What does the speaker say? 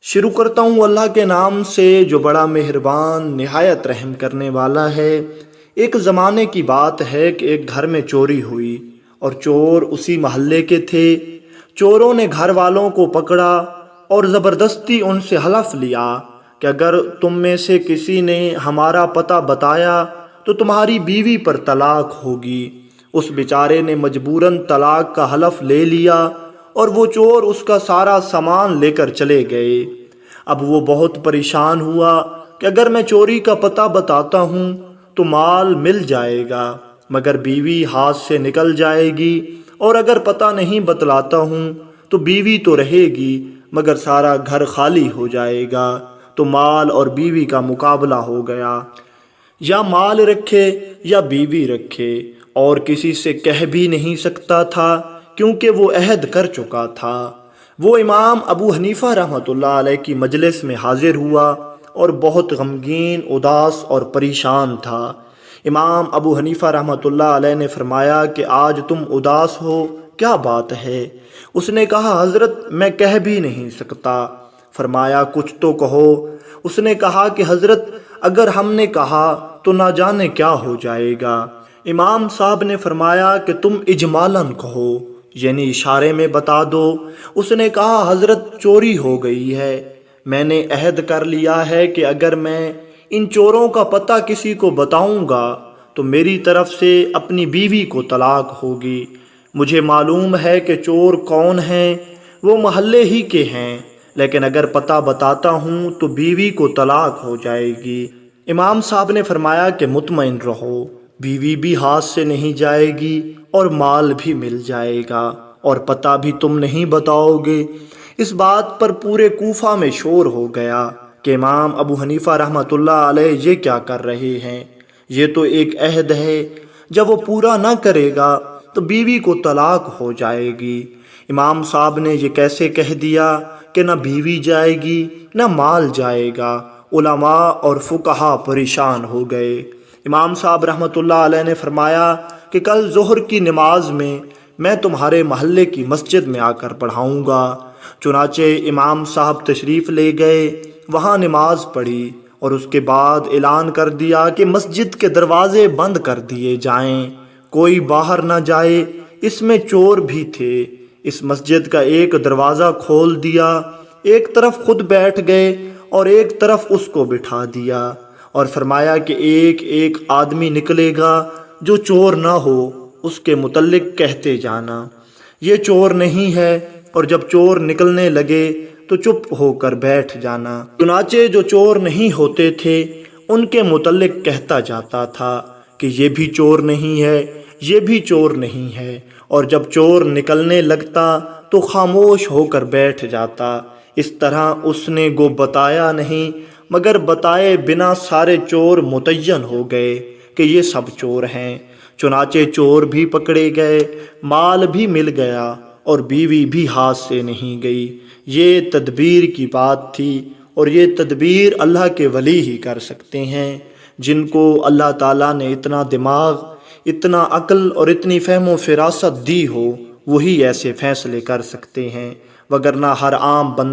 شروع کرتا ہوں اللہ کے نام سے جو بڑا مہربان نہایت رحم کرنے والا ہے۔ ایک زمانے کی بات ہے کہ ایک گھر میں چوری ہوئی اور چور اسی محلے کے تھے۔ چوروں نے گھر والوں کو پکڑا اور زبردستی ان سے حلف لیا کہ اگر تم میں سے کسی نے ہمارا پتہ بتایا تو تمہاری بیوی پر طلاق ہوگی۔ اس بیچارے نے مجبوراً طلاق کا حلف لے لیا اور وہ چور اس کا سارا سامان لے کر چلے گئے۔ اب وہ بہت پریشان ہوا کہ اگر میں چوری کا پتہ بتاتا ہوں تو مال مل جائے گا، مگر بیوی ہاتھ سے نکل جائے گی، اور اگر پتہ نہیں بتلاتا ہوں تو بیوی تو رہے گی مگر سارا گھر خالی ہو جائے گا۔ تو مال اور بیوی کا مقابلہ ہو گیا، یا مال رکھے یا بیوی رکھے، اور کسی سے کہہ بھی نہیں سکتا تھا کیونکہ وہ عہد کر چکا تھا۔ وہ امام ابو حنیفہ رحمۃ اللہ علیہ کی مجلس میں حاضر ہوا اور بہت غمگین، اداس اور پریشان تھا۔ امام ابو حنیفہ رحمۃ اللہ علیہ نے فرمایا کہ آج تم اداس ہو، کیا بات ہے؟ اس نے کہا حضرت میں کہہ بھی نہیں سکتا۔ فرمایا کچھ تو کہو۔ اس نے کہا کہ حضرت اگر ہم نے کہا تو نہ جانے کیا ہو جائے گا۔ امام صاحب نے فرمایا کہ تم اجمالاً کہو، یعنی اشارے میں بتا دو۔ اس نے کہا حضرت چوری ہو گئی ہے، میں نے عہد کر لیا ہے کہ اگر میں ان چوروں کا پتہ کسی کو بتاؤں گا تو میری طرف سے اپنی بیوی کو طلاق ہوگی۔ مجھے معلوم ہے کہ چور کون ہیں، وہ محلے ہی کے ہیں، لیکن اگر پتہ بتاتا ہوں تو بیوی کو طلاق ہو جائے گی۔ امام صاحب نے فرمایا کہ مطمئن رہو، بیوی بھی ہاتھ سے نہیں جائے گی اور مال بھی مل جائے گا، اور پتہ بھی تم نہیں بتاؤ گے۔ اس بات پر پورے کوفہ میں شور ہو گیا کہ امام ابو حنیفہ رحمۃ اللہ علیہ یہ کیا کر رہے ہیں؟ یہ تو ایک عہد ہے، جب وہ پورا نہ کرے گا تو بیوی کو طلاق ہو جائے گی۔ امام صاحب نے یہ کیسے کہہ دیا کہ نہ بیوی جائے گی نہ مال جائے گا؟ علماء اور فقہا پریشان ہو گئے۔ امام صاحب رحمۃ اللہ علیہ نے فرمایا کہ کل ظہر کی نماز میں تمہارے محلے کی مسجد میں آ کر پڑھاؤں گا۔ چنانچہ امام صاحب تشریف لے گئے، وہاں نماز پڑھی اور اس کے بعد اعلان کر دیا کہ مسجد کے دروازے بند کر دیے جائیں، کوئی باہر نہ جائے۔ اس میں چور بھی تھے۔ اس مسجد کا ایک دروازہ کھول دیا، ایک طرف خود بیٹھ گئے اور ایک طرف اس کو بٹھا دیا، اور فرمایا کہ ایک ایک آدمی نکلے گا جو چور نہ ہو اس کے متعلق کہتے جانا یہ چور نہیں ہے، اور جب چور نکلنے لگے تو چپ ہو کر بیٹھ جانا۔ چنانچہ جو چور نہیں ہوتے تھے ان کے متعلق کہتا جاتا تھا کہ یہ بھی چور نہیں ہے، یہ بھی چور نہیں ہے، اور جب چور نکلنے لگتا تو خاموش ہو کر بیٹھ جاتا۔ اس طرح اس نے گو بتایا نہیں مگر بتائے بنا سارے چور متعین ہو گئے کہ یہ سب چور ہیں۔ چنانچہ چور بھی پکڑے گئے، مال بھی مل گیا اور بیوی بھی ہاتھ سے نہیں گئی۔ یہ تدبیر کی بات تھی، اور یہ تدبیر اللہ کے ولی ہی کر سکتے ہیں، جن کو اللہ تعالیٰ نے اتنا دماغ، اتنا عقل اور اتنی فہم و فراست دی ہو، وہی ایسے فیصلے کر سکتے ہیں، وگرنہ ہر عام بندہ